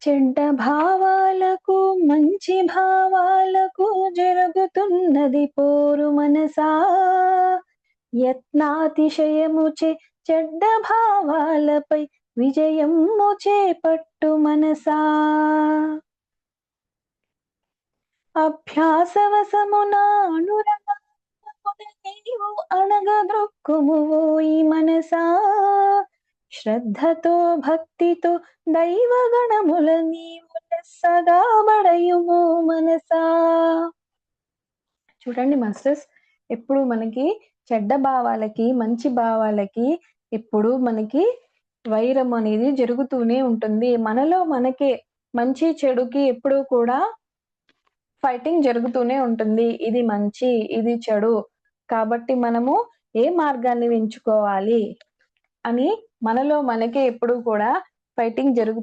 చెడ్డ భావాలకు మంచి భావాలకు జరుగుతున్నది పోరు మనసా. యత్నాతిశయముచే చెడ్డ భావాలపై విజయము చేపట్టు మనసా. అభ్యాసవశమున అనురగమున నీవు అణగద్రొక్కుమువోయి మనసా. శ్రద్ధతో భక్తితో దైవగణముల నీవు లెస్సగా బడయుము మనసా. చూడండి మాస్టర్స్, ఎప్పుడు మనకి చెడ్డ భావాలకి మంచి భావాలకి ఎప్పుడు మనకి వైరం అనేది జరుగుతూనే ఉంటుంది. మనలో మనకే మంచి చెడుకి ఎప్పుడూ కూడా ఫైటింగ్ జరుగుతూనే ఉంటుంది. ఇది మంచి, ఇది చెడు. కాబట్టి మనము ఏ మార్గాన్ని ఎంచుకోవాలి అని మనలో మనకే ఎప్పుడూ కూడా ఫైటింగ్ జరుగుతూ